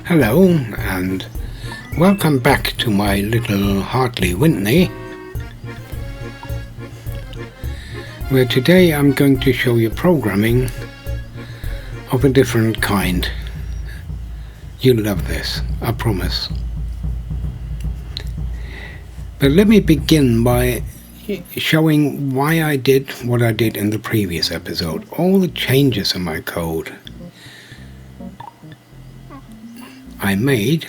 Hello and welcome back to my little Hartley Whitney, where today I'm going to show you programming of a different kind. You'll love this, I promise. But let me begin by showing why I did what I did in the previous episode. All the changes in my code I made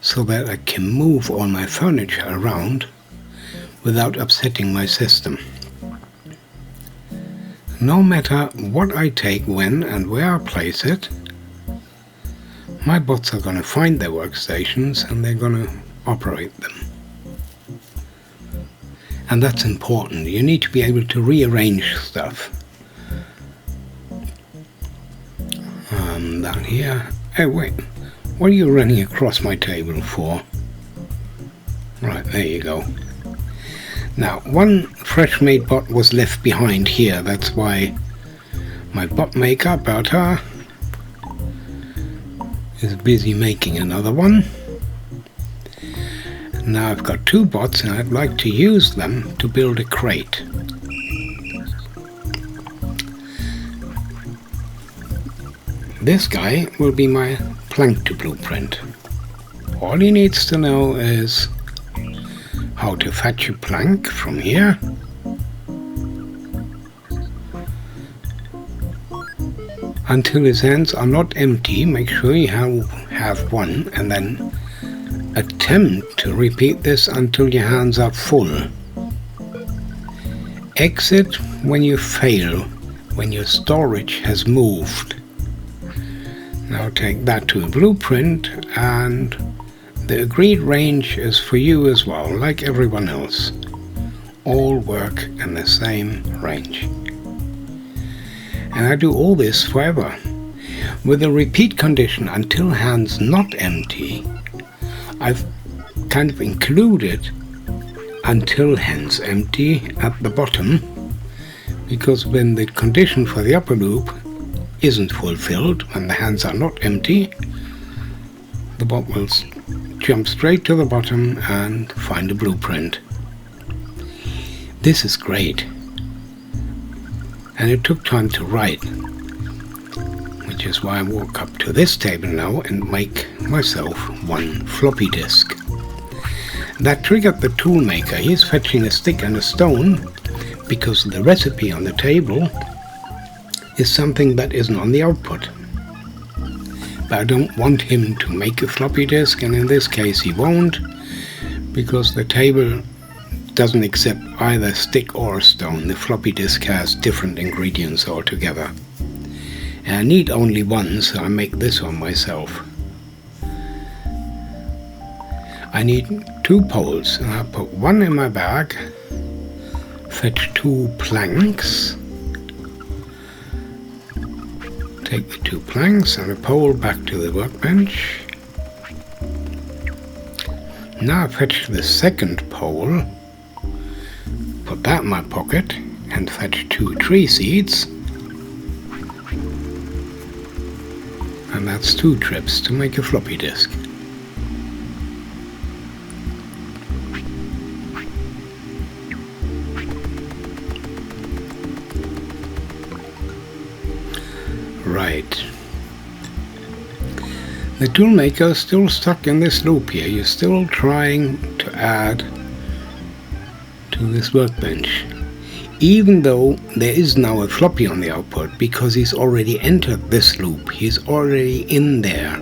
so that I can move all my furniture around without upsetting my system. No matter what I take, when and where I place it, my bots are going to find their workstations and they're going to operate them. And that's important. You need to be able to rearrange stuff. Down here. Oh wait, what are you running across my table for? Right, there you go. Now, one fresh made bot was left behind here. That's why my bot maker, Berta, is busy making another one. Now I've got two bots and I'd like to use them to build a crate. This guy will be my plank to blueprint. All he needs to know is how to fetch a plank from here, until his hands are not empty. Make sure you have one, and then attempt to repeat this until your hands are full. Exit when you fail, when your storage has moved. Now take that to a blueprint, and the agreed range is for you as well, like everyone else. All work in the same range. And I do all this forever. With a repeat condition until hands not empty, I've kind of included until hands empty at the bottom, because when the condition for the upper loop isn't fulfilled, when the hands are not empty, the bot will jump straight to the bottom and find a blueprint. This is great. And it took time to write, which is why I walk up to this table now and make myself one floppy disk. That triggered the tool maker. He's fetching a stick and a stone because the recipe on the table is something that isn't on the output. But I don't want him to make a floppy disk, and in this case he won't, because the table doesn't accept either stick or stone. The floppy disk has different ingredients altogether. And I need only one, so I make this one myself. I need two poles, and I put one in my bag, fetch two planks, take the two planks and a pole back to the workbench. Now I fetch the second pole, put that in my pocket, and fetch two tree seeds. And that's 2 trips to make a floppy disk. Right. The toolmaker is still stuck in this loop here. You're still trying to add to this workbench. Even though there is now a floppy on the output, because he's already entered this loop. He's already in there.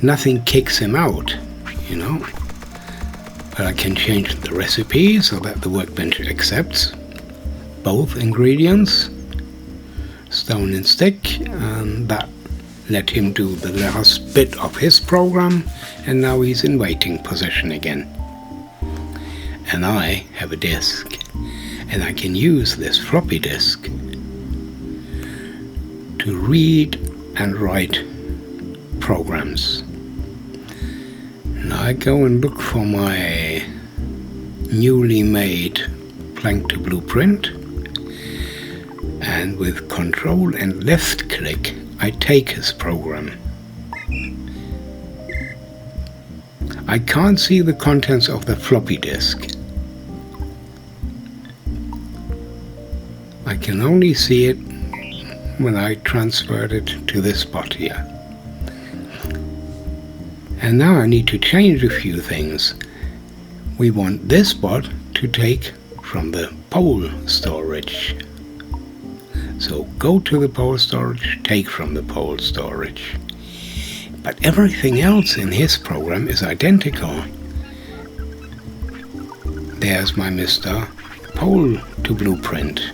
Nothing kicks him out, you know. But I can change the recipe so that the workbench accepts both ingredients, stone and stick, and that let him do the last bit of his program, and now he's in waiting position again. And I have a disk, and I can use this floppy disk to read and write programs. Now I go and look for my newly made plank to blueprint, and and with Control and left click I take his program. I can't see the contents of the floppy disk. I can only see it when I transferred it to this spot here. And now I need to change a few things. We want this spot to take from the pole storage. So go to the pole storage, take from the pole storage. But everything else in his program is identical. There's my Mr. Pole to blueprint.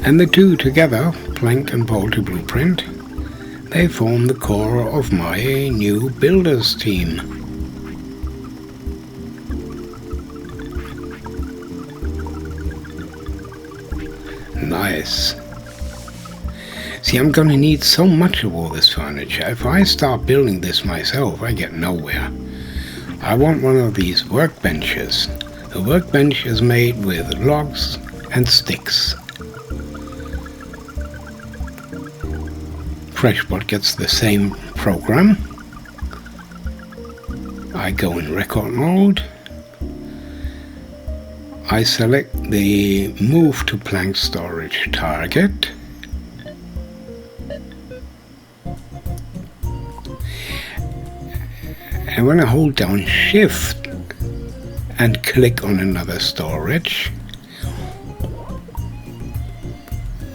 And the two together, plank and pole to blueprint, they form the core of my new builders team. Nice. See, I'm gonna need so much of all this furniture. If I start building this myself, I get nowhere. I want one of these workbenches. The workbench is made with logs and sticks. Freshbot gets the same program. I go in record mode. I select the move to plank storage target. And when I hold down Shift and click on another storage,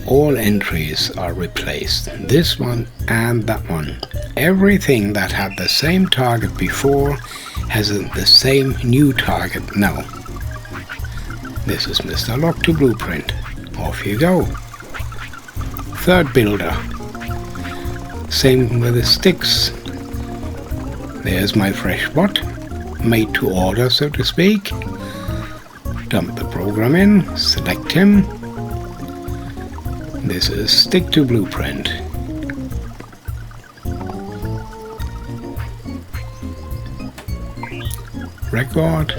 all entries are replaced. This one and that one. Everything that had the same target before has the same new target now. This is Mr. Lock to blueprint. Off you go. Third builder. Same with the sticks. There's my Freshbot, made to order, so to speak. Dump the program in, select him. This is stick to blueprint. Record,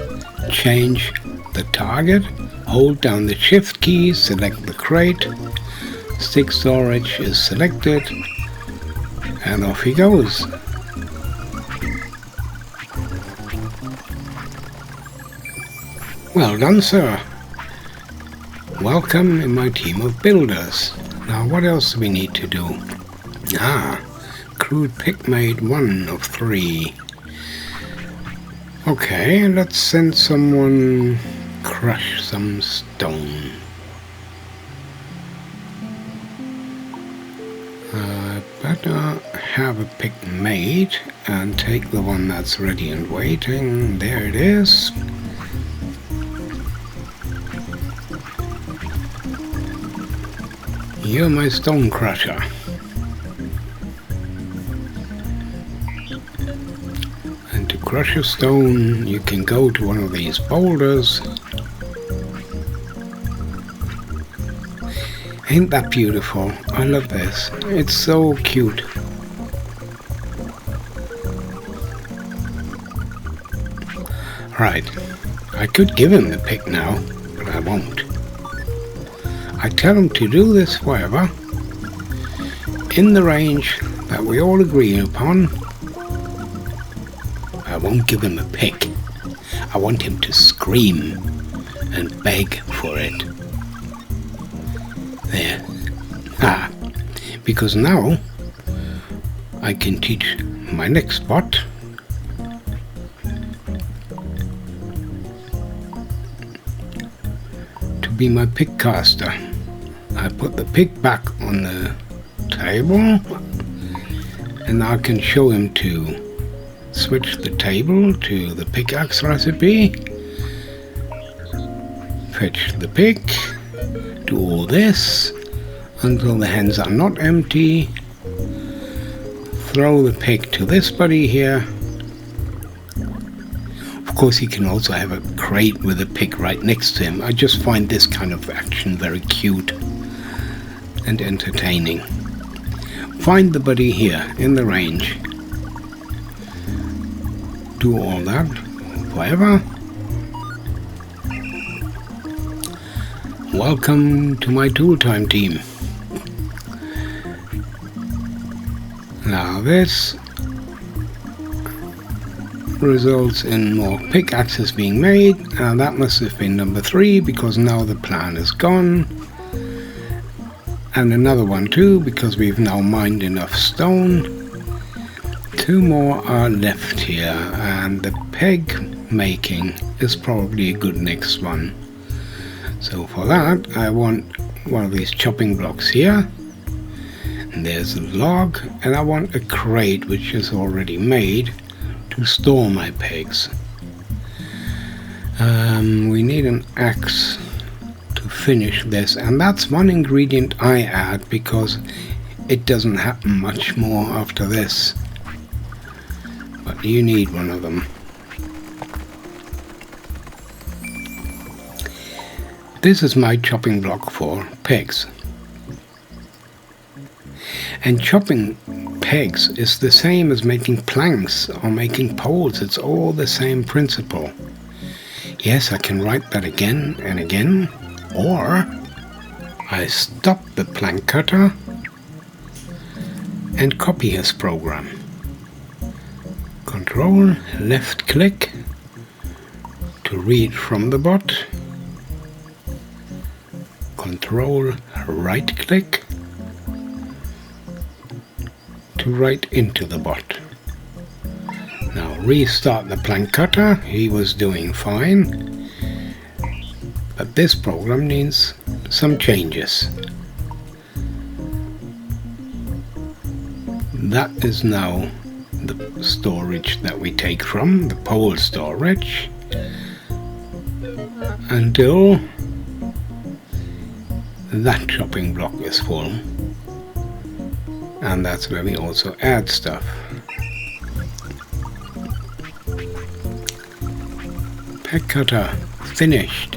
change the target, hold down the shift key, select the crate, stick storage is selected, and off he goes. Well done, sir. Welcome in my team of builders. Now what else do we need to do? Crude pick made 1 of 3. Okay, let's send someone crush some stone. Better have a pick made and take the one that's ready and waiting. There it is. You're my stone crusher. And to crush a stone, you can go to one of these boulders. Ain't that beautiful? I love this. It's so cute. Right. I could give him the pick now, but I won't. I tell him to do this forever, in the range that we all agree upon. I won't give him a pick. I want him to scream and beg for it. There. Because now I can teach my next bot to be my pick caster. I put the pick back on the table, and now I can show him to switch the table to the pickaxe recipe, fetch the pick, do all this until the hands are not empty, throw the pick to this buddy here. Of course he can also have a crate with a pick right next to him. I just find this kind of action very cute and entertaining. Find the buddy here in the range. Do all that forever. Welcome to my tool time team. Now this results in more pickaxes being made. That must have been number 3 because now the plan is gone. And another one too because we've now mined enough stone. 2 more are left here, and the peg making is probably a good next one. So for that I want one of these chopping blocks here, and there's a log, and I want a crate which is already made to store my pegs. We need an axe to finish this, and that's one ingredient I add because it doesn't happen much more after this, but you need one of them. This is my chopping block for pegs. And chopping pegs is the same as making planks or making poles. It's all the same principle. Yes, I can write that again and again, or I stop the plank cutter and copy his program. Control left click to read from the bot. Control right click to write into the bot. Now restart the plank cutter. He was doing fine, but this program needs some changes. That is now the storage that we take from, the pole storage, until that chopping block is full, and that's where we also add stuff. Peg cutter finished.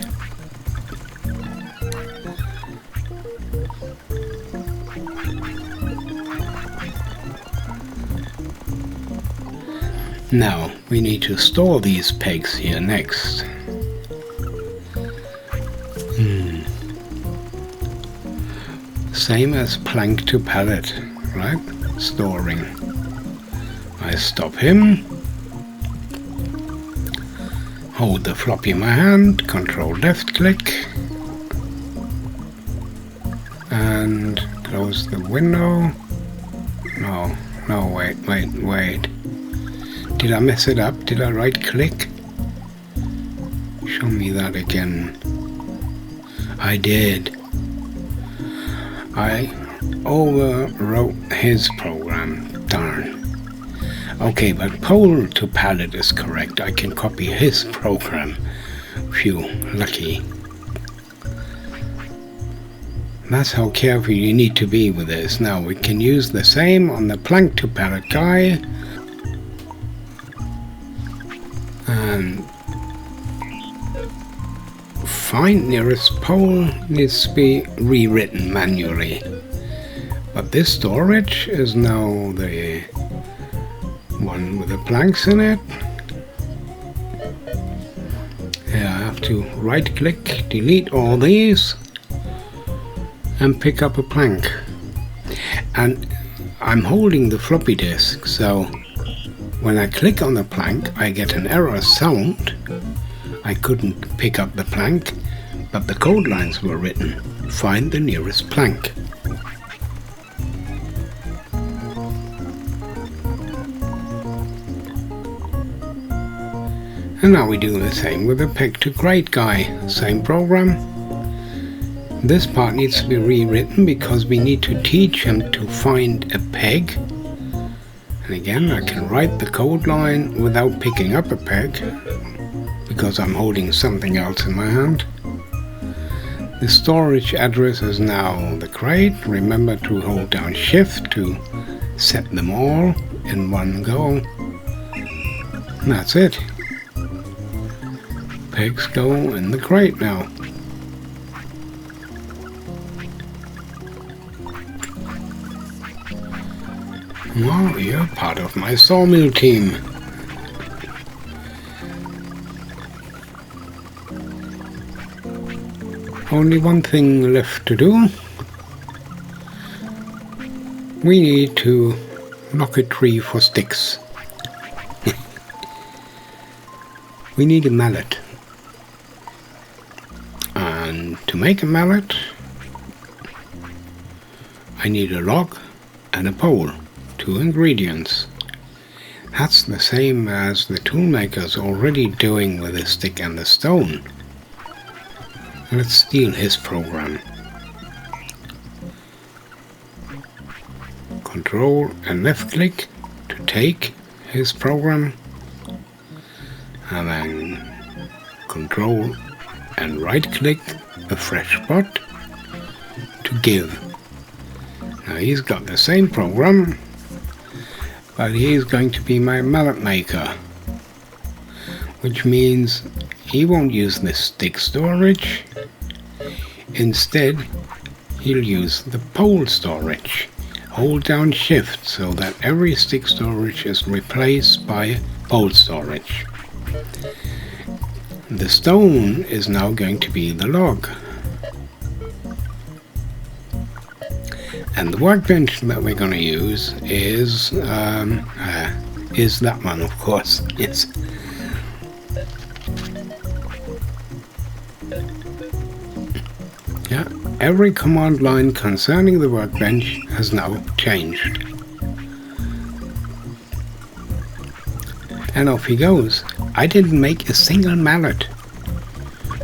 Now we need to store these pegs here next. Same as plank to pallet, right? Storing. I stop him, hold the floppy in my hand, control left click, and close the window. No, wait. Did I mess it up? Did I right click? Show me that again. I did. I overwrote his program. Darn. Okay, but pole to pallet is correct. I can copy his program. Phew, lucky. That's how careful you need to be with this. Now we can use the same on the plank to pallet guy. And find nearest pole needs to be rewritten manually, but this storage is now the one with the planks in it. Yeah, I have to right click, delete all these, and pick up a plank. And I'm holding the floppy disk, so when I click on the plank I get an error sound. I couldn't pick up the plank, but the code lines were written. Find the nearest plank. And now we do the same with the peg to crate guy. Same program. This part needs to be rewritten because we need to teach him to find a peg. And again, I can write the code line without picking up a peg, because I'm holding something else in my hand. The storage address is now the crate. Remember to hold down shift to set them all in one go. And that's it. Pegs go in the crate now. Well, you're part of my sawmill team. Only one thing left to do. We need to knock a tree for sticks. We need a mallet. And to make a mallet, I need a log and a pole, 2 ingredients. That's the same as the toolmaker's already doing with the stick and the stone. Let's steal his program. Control and left click to take his program, and then Control and right click a fresh spot to give. Now he's got the same program, but he's going to be my mallet maker, which means he won't use the stick storage. Instead, he'll use the pole storage. Hold down shift so that every stick storage is replaced by pole storage. The stone is now going to be the log. And the workbench that we're going to use is that one, of course. Yes. Yeah, every command line concerning the workbench has now changed. And off he goes. I didn't make a single mallet.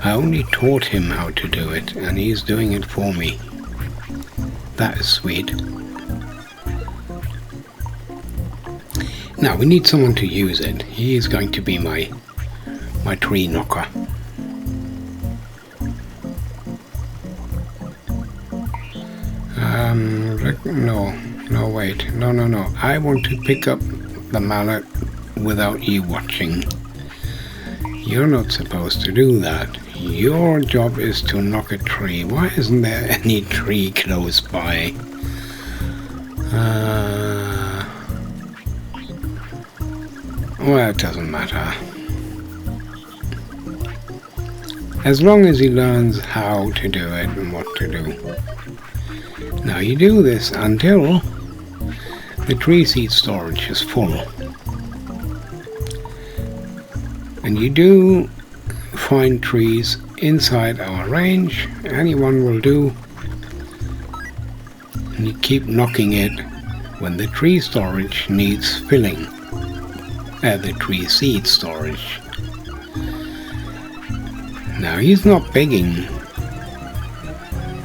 I only taught him how to do it, and he's doing it for me. That is sweet. Now we need someone to use it. He is going to be my tree knocker. No. I want to pick up the mallet without you watching. You're not supposed to do that. Your job is to knock a tree. Why isn't there any tree close by? Well, it doesn't matter. As long as he learns how to do it and what to do. Now you do this until the tree seed storage is full. And you do find trees inside our range. Anyone will do. And you keep knocking it when the tree storage needs filling. The tree seed storage. Now he's not begging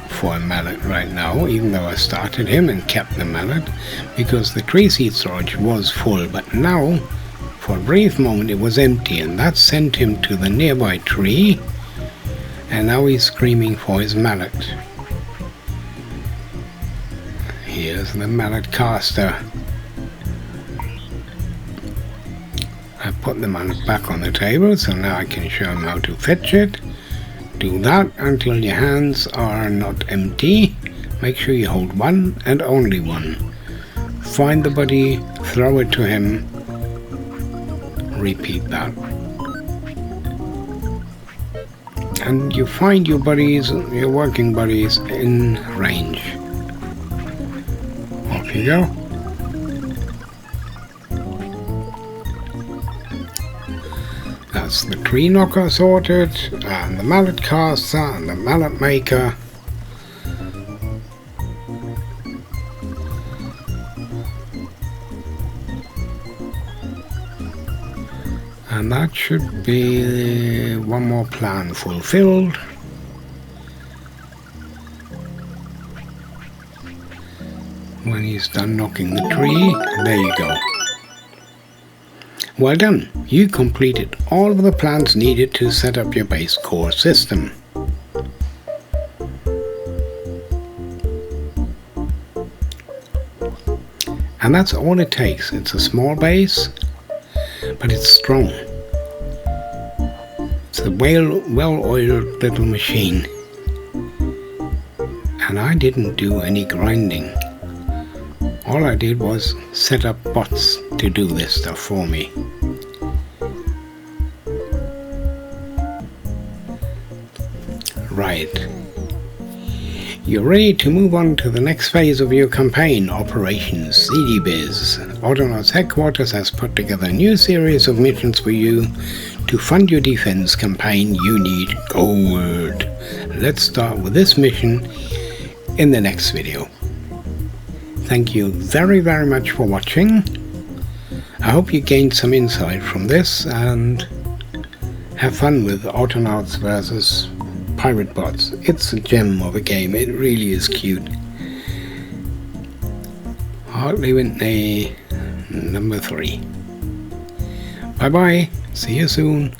for a mallet right now, even though I started him and kept the mallet, because the tree seed storage was full, but now for a brief moment it was empty, and that sent him to the nearby tree, and now he's screaming for his mallet. Here's the mallet caster. I put the mallet back on the table, so now I can show him how to fetch it. Do that until your hands are not empty. Make sure you hold one and only one. Find the buddy, throw it to him. Repeat that. And you find your buddies, your working buddies, in range. Off you go. That's the tree knocker sorted, and the mallet caster, and the mallet maker. And that should be one more plan fulfilled. When he's done knocking the tree, there you go. Well done, you completed all of the plans needed to set up your base core system. And that's all it takes. It's a small base, but it's strong. It's a well-oiled little machine. And I didn't do any grinding. All I did was set up bots to do this stuff for me. Right, You're ready to move on to the next phase of your campaign, Operation CDBiz. Autonauts headquarters has put together a new series of missions for you. To fund your defense campaign, you need gold. Let's start with this mission in the next video. Thank you very much for watching. I hope you gained some insight from this and have fun with Autonauts versus Piratebots. It's a gem of a game, it really is cute. Hartley Whitney, number 3. Bye bye, see you soon.